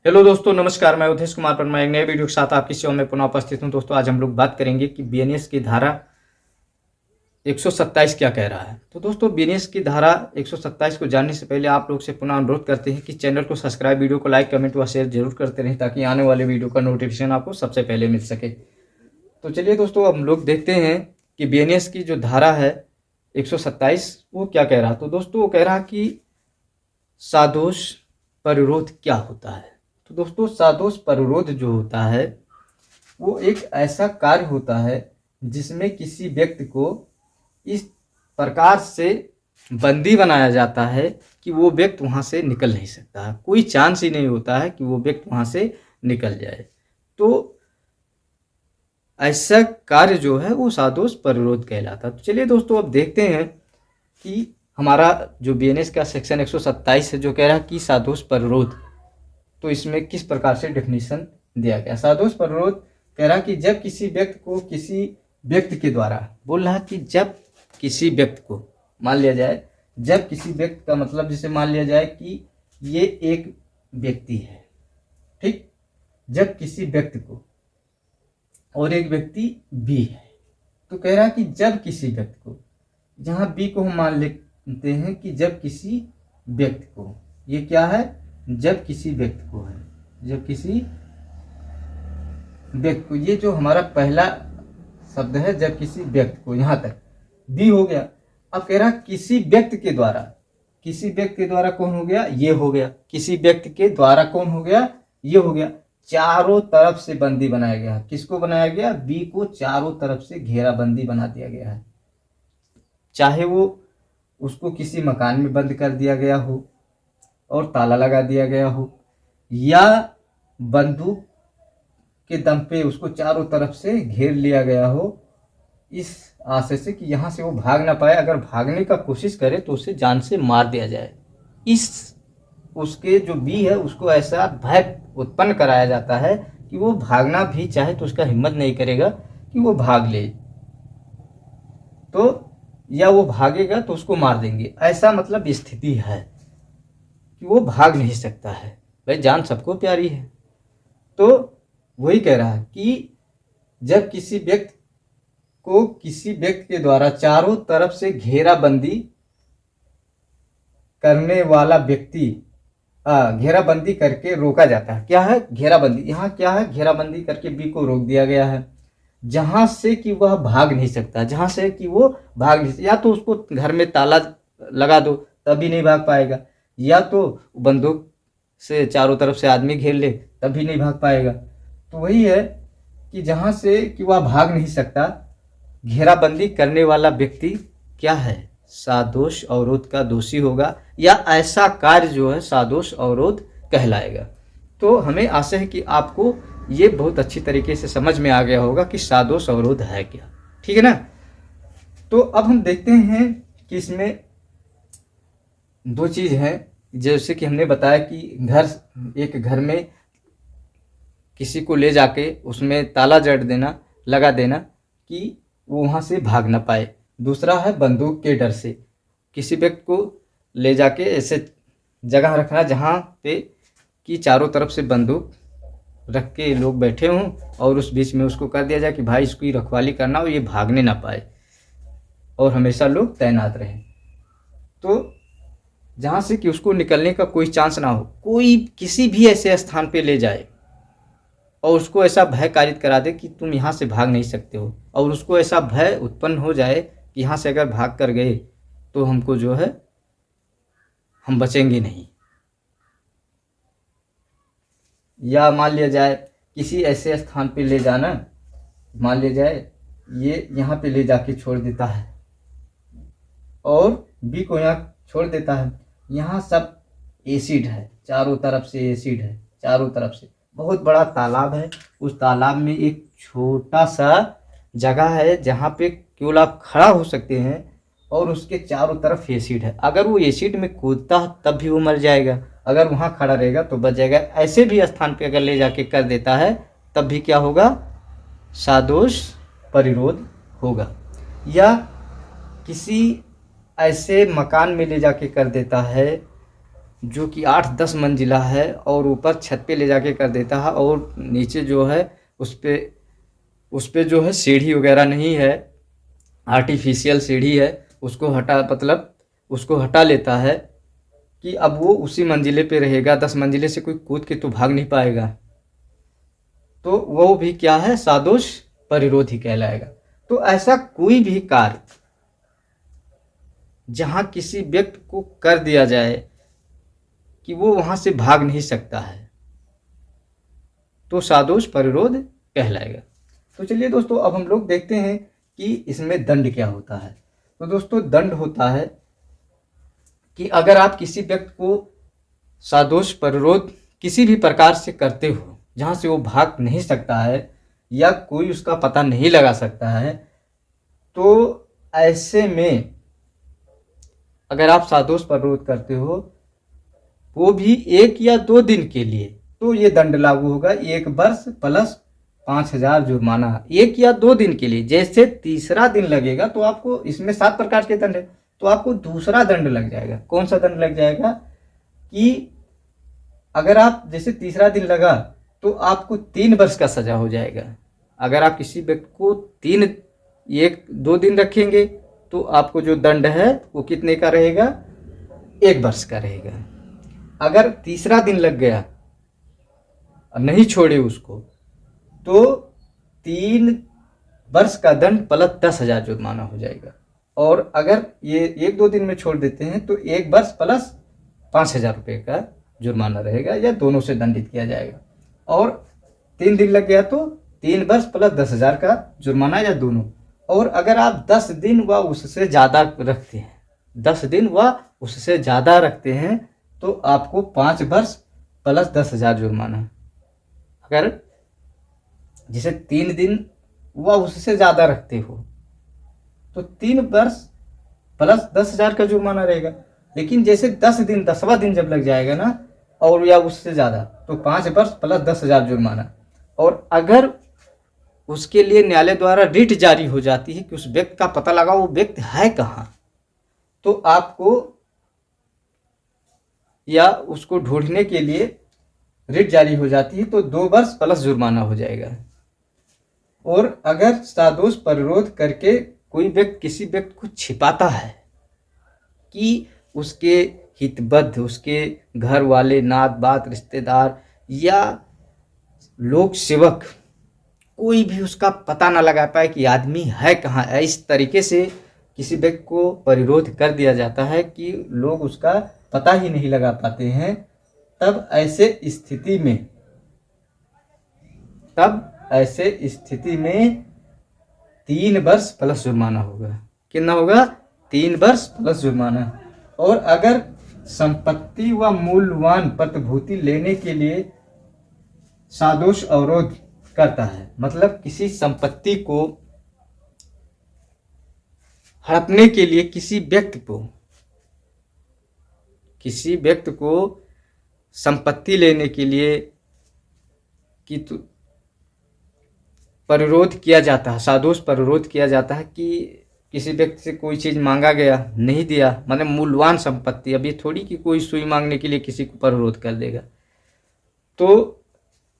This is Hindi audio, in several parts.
हेलो दोस्तों, नमस्कार। मैं उदेश कुमार पर मैं एक नए वीडियो के साथ आपकी सेवा में पुनः उपस्थित हूं। दोस्तों, आज हम लोग बात करेंगे कि बीएनएस की धारा 127 क्या कह रहा है। तो दोस्तों, बीएनएस की धारा 127 को जानने से पहले आप लोग से पुनः अनुरोध करते हैं कि चैनल को सब्सक्राइब, वीडियो को लाइक, कमेंट व शेयर जरूर करते रहें ताकि आने वाले वीडियो का नोटिफिकेशन आपको सबसे पहले मिल सके। तो चलिए दोस्तों, हम लोग देखते हैं कि बीएनएस की जो धारा है 127 वो क्या कह रहा है। तो दोस्तों, वो कह रहा कि सादोष परिरोध क्या होता है। तो दोस्तों, सादोष परिरोध जो होता है वो एक ऐसा कार्य होता है जिसमें किसी व्यक्ति को इस प्रकार से बंदी बनाया जाता है कि वो व्यक्ति वहाँ से निकल नहीं सकता है। कोई चांस ही नहीं होता है कि वो व्यक्ति वहाँ से निकल जाए। तो ऐसा कार्य जो है वो सादोष परिरोध कहलाता है। तो चलिए दोस्तों, अब देखते हैं कि हमारा जो बीएनएस का सेक्शन 127 है जो कह रहा है कि सादोष परिरोध, तो इसमें किस प्रकार से डेफिनेशन दिया गया। सादोष परिरोध कह रहा कि जब किसी व्यक्ति को किसी व्यक्ति के द्वारा, बोल रहा कि जब किसी व्यक्ति को, मान लिया जाए जब किसी व्यक्ति का मतलब जैसे मान लिया जाए कि ये एक व्यक्ति है, ठीक। जब किसी व्यक्ति को और एक व्यक्ति बी है, तो कह रहा कि जब किसी व्यक्ति को, जहां बी को हम मान लेते हैं कि जब किसी व्यक्ति को, ये क्या है, जब किसी व्यक्ति को है, जब किसी व्यक्ति को, ये जो हमारा पहला शब्द है जब किसी व्यक्ति को, यहां तक बी हो गया। अब कह रहा किसी व्यक्ति के द्वारा, किसी व्यक्ति के द्वारा कौन हो गया, ये हो गया। किसी व्यक्ति के द्वारा कौन हो गया, ये हो गया। चारों तरफ से बंदी बनाया गया। किसको बनाया गया, बी को चारों तरफ से घेराबंदी बना दिया गया है। चाहे वो उसको किसी मकान में बंद कर दिया गया हो और ताला लगा दिया गया हो, या बंदूक के दम पे उसको चारों तरफ से घेर लिया गया हो, इस आशय से कि यहाँ से वो भाग ना पाए। अगर भागने का कोशिश करे तो उसे जान से मार दिया जाए। इस उसके जो बी है उसको ऐसा भय उत्पन्न कराया जाता है कि वो भागना भी चाहे तो उसका हिम्मत नहीं करेगा कि वो भाग ले, तो या वो भागेगा तो उसको मार देंगे। ऐसा मतलब स्थिति है कि वो भाग नहीं सकता है। भाई, जान सबको प्यारी है। तो वही कह रहा है कि जब किसी व्यक्ति को किसी व्यक्ति के द्वारा चारों तरफ से घेराबंदी करने वाला व्यक्ति, घेराबंदी करके रोका जाता है। क्या है, घेराबंदी। यहाँ क्या है, घेराबंदी करके बी को रोक दिया गया है, जहां से कि वह भाग नहीं सकता, जहां से कि वो भाग नहीं सकता। या तो उसको घर में ताला लगा दो तभी नहीं भाग पाएगा, या तो बंदूक से चारों तरफ से आदमी घेर ले तभी नहीं भाग पाएगा। तो वही है कि जहां से कि वह भाग नहीं सकता, घेराबंदी करने वाला व्यक्ति क्या है, सादोष अवरोध का दोषी होगा, या ऐसा कार्य जो है सादोष अवरोध कहलाएगा। तो हमें आशा है कि आपको ये बहुत अच्छी तरीके से समझ में आ गया होगा कि सादोष अवरोध है क्या, ठीक है ना। तो अब हम देखते हैं कि इसमें दो चीज हैं। जैसे कि हमने बताया कि एक घर में किसी को ले जाके उसमें ताला जड़ देना, लगा देना कि वो वहाँ से भाग ना पाए। दूसरा है बंदूक के डर से किसी व्यक्ति को ले जाके ऐसे जगह रखना जहाँ पे कि चारों तरफ से बंदूक रख के लोग बैठे हों और उस बीच में उसको कर दिया जाए कि भाई इसकी रखवाली करना हो, ये भागने ना पाए और हमेशा लोग तैनात रहें। तो जहाँ से कि उसको निकलने का कोई चांस ना हो, कोई किसी भी ऐसे स्थान पे ले जाए और उसको ऐसा भय कारित करा दे कि तुम यहाँ से भाग नहीं सकते हो, और उसको ऐसा भय उत्पन्न हो जाए कि यहाँ से अगर भाग कर गए तो हमको जो है हम बचेंगे नहीं। या मान लिया जाए किसी ऐसे स्थान पे ले जाना, मान लिया जाए ये यहाँ पे ले जाके छोड़ देता है और बी को यहाँ छोड़ देता है। यहाँ सब एसिड है, चारों तरफ से एसिड है, चारों तरफ से बहुत बड़ा तालाब है। उस तालाब में एक छोटा सा जगह है जहाँ पे केवल आप खड़ा हो सकते हैं और उसके चारों तरफ एसिड है। अगर वो एसिड में कूदता तब भी वो मर जाएगा, अगर वहाँ खड़ा रहेगा तो बच जाएगा। ऐसे भी स्थान पे अगर ले जाके कर देता है तब भी क्या होगा, सादोष परिरोध होगा। या किसी ऐसे मकान में ले जाके कर देता है जो कि 8-10 मंजिला है और ऊपर छत पे ले जाके कर देता है, और नीचे जो है उस पे जो है सीढ़ी वगैरह नहीं है, आर्टिफिशियल सीढ़ी है, उसको हटा लेता है कि अब वो उसी मंजिले पे रहेगा। 10 मंजिले से कोई कूद के तो भाग नहीं पाएगा, तो वो भी क्या है, सादोष परिरोधी कहलाएगा। तो ऐसा कोई भी कार्य जहां किसी व्यक्ति को कर दिया जाए कि वो वहां से भाग नहीं सकता है, तो सादोष परिरोध कहलाएगा। तो चलिए दोस्तों, अब हम लोग देखते हैं कि इसमें दंड क्या होता है। तो दोस्तों, दंड होता है कि अगर आप किसी व्यक्ति को सादोष परिरोध किसी भी प्रकार से करते हो जहां से वो भाग नहीं सकता है या कोई उसका पता नहीं लगा सकता है, तो ऐसे में अगर आप सादोष परिरोध करते हो, वो भी 1 या 2 दिन के लिए, तो ये दंड लागू होगा 1 वर्ष प्लस 5,000 जुर्माना। 1 या 2 दिन के लिए, जैसे तीसरा दिन लगेगा तो आपको, इसमें 7 प्रकार के दंड है, तो आपको दूसरा दंड लग जाएगा। कौन सा दंड लग जाएगा कि अगर आप जैसे तीसरा दिन लगा तो आपको 3 वर्ष का सजा हो जाएगा। अगर आप किसी व्यक्ति को 1-2 दिन रखेंगे तो आपको जो दंड है वो कितने का रहेगा, 1 वर्ष का रहेगा। अगर तीसरा दिन लग गया और नहीं छोड़े उसको, तो 3 वर्ष का दंड प्लस 10,000 जुर्माना हो जाएगा। और अगर ये 1-2 दिन में छोड़ देते हैं तो 1 वर्ष प्लस 5,000 रुपये का जुर्माना रहेगा, या दोनों से दंडित किया जाएगा। और 3 दिन लग गया तो 3 वर्ष प्लस 10,000 का जुर्माना, या दोनों। और अगर आप 10 दिन व उससे ज़्यादा रखते हैं, 10 दिन व उससे ज़्यादा रखते हैं, तो आपको 5 वर्ष प्लस 10,000 जुर्माना। अगर जैसे 3 दिन व उससे ज़्यादा रखते हो तो 3 वर्ष प्लस 10,000 का जुर्माना रहेगा। लेकिन जैसे 10 दिन, 10वां दिन जब लग जाएगा ना, और या उससे ज़्यादा, तो 5 वर्ष प्लस 10,000 जुर्माना। और अगर उसके लिए न्यायालय द्वारा रिट जारी हो जाती है कि उस व्यक्ति का पता लगाओ वो व्यक्ति है कहाँ, तो आपको, या उसको ढूंढने के लिए रिट जारी हो जाती है, तो 2 वर्ष प्लस जुर्माना हो जाएगा। और अगर सादोष परिरोध करके कोई व्यक्ति किसी व्यक्ति को छिपाता है कि उसके हितबद्ध, उसके घर वाले, नात बात, रिश्तेदार या लोक सेवक, कोई भी उसका पता ना लगा पाए कि आदमी है कहाँ है, इस तरीके से किसी व्यक्ति को परिरोध कर दिया जाता है कि लोग उसका पता ही नहीं लगा पाते हैं, तब ऐसे स्थिति में 3 वर्ष प्लस जुर्माना होगा। कितना होगा, 3 वर्ष प्लस जुर्माना। और अगर संपत्ति व मूल्यवान प्रतिभूति लेने के लिए सादोष अवरोध करता है, मतलब किसी संपत्ति को हड़पने के लिए किसी व्यक्ति को संपत्ति लेने के लिए कि परिरोध किया जाता है, सादोष परिरोध किया जाता है कि किसी व्यक्ति से कोई चीज़ मांगा गया, नहीं दिया, मतलब मूल्यवान संपत्ति। अभी थोड़ी कि कोई सुई मांगने के लिए किसी को परिरोध कर देगा। तो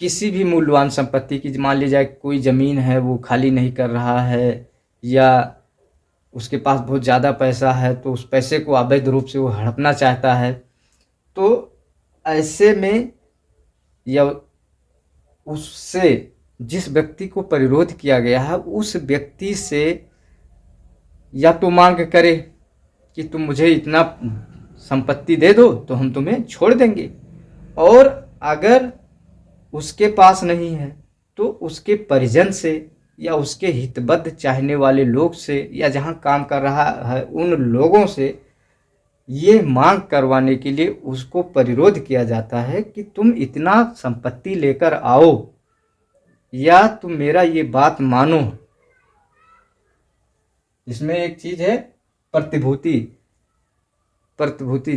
किसी भी मूल्यवान संपत्ति की, मान ली जाए कोई ज़मीन है वो खाली नहीं कर रहा है, या उसके पास बहुत ज़्यादा पैसा है तो उस पैसे को अवैध रूप से वो हड़पना चाहता है, तो ऐसे में या उससे जिस व्यक्ति को परिरोध किया गया है उस व्यक्ति से या तो मांग करे कि तुम मुझे इतना संपत्ति दे दो तो हम तुम्हें छोड़ देंगे, और अगर उसके पास नहीं है तो उसके परिजन से या उसके हितबद्ध चाहने वाले लोग से या जहाँ काम कर रहा है उन लोगों से ये मांग करवाने के लिए उसको परिरोध किया जाता है कि तुम इतना संपत्ति लेकर आओ या तुम मेरा ये बात मानो। इसमें एक चीज है प्रतिभूति,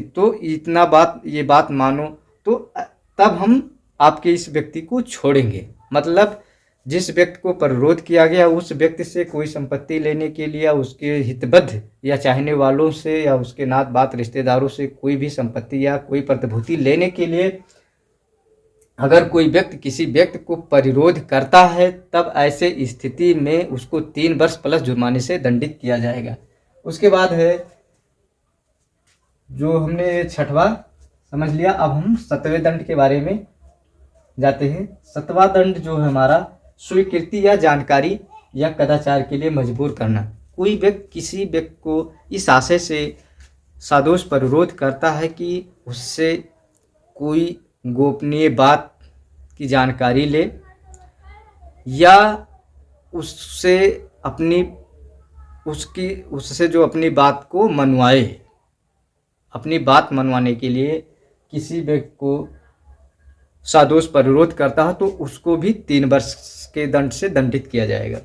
तो इतना ये बात मानो तो तब हम आपके इस व्यक्ति को छोड़ेंगे। मतलब जिस व्यक्ति को परिरोध किया गया उस व्यक्ति से कोई संपत्ति लेने के लिए या उसके हितबद्ध या चाहने वालों से या उसके नात बात रिश्तेदारों से कोई भी संपत्ति या कोई प्रतिभूति लेने के लिए अगर कोई व्यक्ति किसी व्यक्ति को परिरोध करता है तब ऐसे स्थिति में उसको 3 वर्ष प्लस जुर्माने से दंडित किया जाएगा। उसके बाद है जो हमने 6वां समझ लिया, अब हम 7वें दंड के बारे में जाते हैं। 7वां दंड जो है हमारा स्वीकृति या जानकारी या कदाचार के लिए मजबूर करना। कोई व्यक्ति किसी व्यक्ति को इस आशय से सादोष परिरोध करता है कि उससे कोई गोपनीय बात की जानकारी ले या उससे उससे जो अपनी बात को मनवाए। अपनी बात मनवाने के लिए किसी व्यक्ति को सादोष परिरोध करता है तो उसको भी 3 वर्ष के दंड से दंडित किया जाएगा।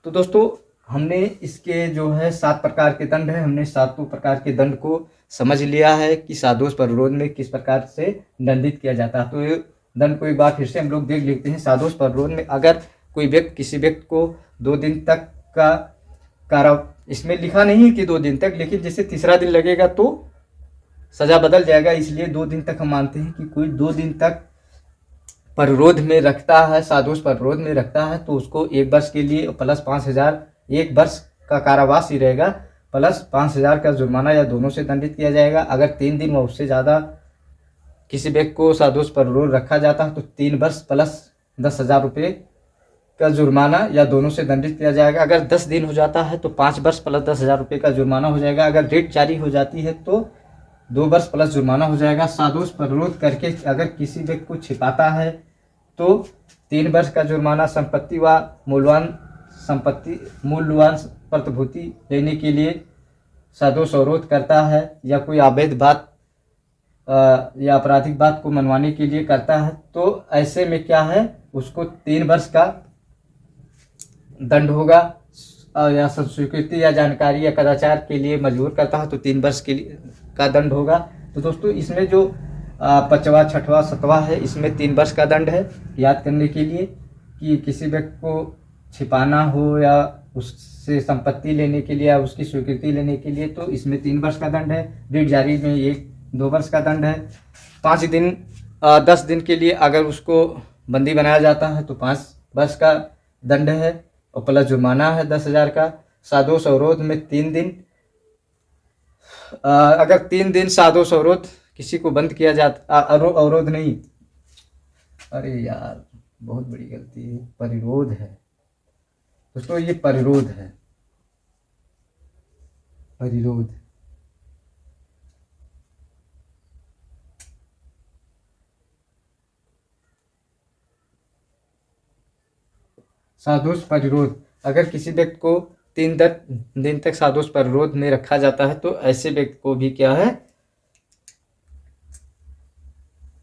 तो दोस्तों हमने इसके जो है 7 प्रकार के दंड है, हमने 7 प्रकार के दंड को समझ लिया है कि सादोष परिरोध में किस प्रकार से दंडित किया जाता है। तो ये दंड को एक बार फिर से हम लोग देख लेते हैं। सादोष परिरोध में अगर कोई व्यक्ति किसी व्यक्ति को 2 दिन तक का कारा, इसमें लिखा नहीं है कि 2 दिन तक, लेकिन जैसे तीसरा दिन लगेगा तो सजा बदल जाएगा, इसलिए 2 दिन तक हम मानते हैं कि कोई 2 दिन तक परिरोध में रखता है, सादोष परिरोध में रखता है तो उसको 1 वर्ष के लिए प्लस 5,000, 1 वर्ष का कारावास ही रहेगा प्लस 5,000 का जुर्माना या दोनों से दंडित किया जाएगा। अगर 3 दिन व उससे ज़्यादा किसी व्यक्ति को सादोष परिरोध रखा जाता है तो 3 वर्ष प्लस 10,000 रुपये का जुर्माना या दोनों से दंडित किया जाएगा। अगर 10 दिन हो जाता है तो 5 वर्ष प्लस 10,000 रुपये का जुर्माना हो जाएगा। अगर रेट जारी हो जाती है तो 2 वर्ष प्लस जुर्माना हो जाएगा। सादोष परिरोध करके अगर किसी व्यक्ति को छिपाता है तो 3 वर्ष का जुर्माना। संपत्ति व मूल्यवान प्रतिभूति लेने के लिए सादोष अवरोध करता है या कोई अवैध बात या आपराधिक बात को मनवाने के लिए करता है तो ऐसे में क्या है, उसको 3 वर्ष का दंड होगा। या स्वीकृति या जानकारी या कदाचार के लिए मजबूर करता है तो 3 वर्ष के लिए का दंड होगा। तो दोस्तों इसमें जो 5वां, 6वां, 7वां है, इसमें 3 वर्ष का दंड है। याद करने के लिए कि किसी व्यक्ति को छिपाना हो या उससे संपत्ति लेने के लिए या उसकी स्वीकृति लेने के लिए तो इसमें 3 वर्ष का दंड है। ऋण जारी में 1-2 वर्ष का दंड है। 5 दिन 10 दिन के लिए अगर उसको बंदी बनाया जाता है तो 5 वर्ष का दंड है और प्लस जुर्माना है 10,000 का। सादोष अवरोध में 3 दिन, अगर 3 दिन सादोष अवरोध किसी को बंद किया जाता, अवरोध नहीं, अरे यार बहुत बड़ी गलती है, परिरोध है दोस्तों, ये परिरोध है, परिरोध। सादोष परिरोध, अगर किसी व्यक्ति को 3 दिन तक सादोष परिरोध में रखा जाता है तो ऐसे व्यक्ति को भी क्या है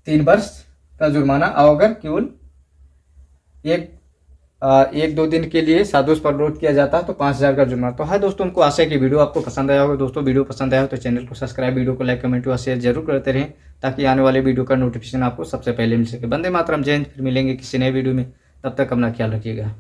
3 वर्ष का जुर्माना। और अगर केवल 1-2 दिन के लिए सादोष परिरोध किया जाता है तो 5,000 का जुर्माना। तो है दोस्तों, हमको आशा है कि वीडियो आपको पसंद आया होगा। दोस्तों वीडियो पसंद आया हो तो चैनल को सब्सक्राइब, वीडियो को लाइक, कमेंट व शेयर जरूर करते रहें ताकि आने वाले वीडियो का नोटिफिकेशन आपको सबसे पहले मिल सके। वंदे मातरम, जय हिंद। फिर मिलेंगे किसी नए वीडियो में, तब तक अपना ख्याल रखिएगा।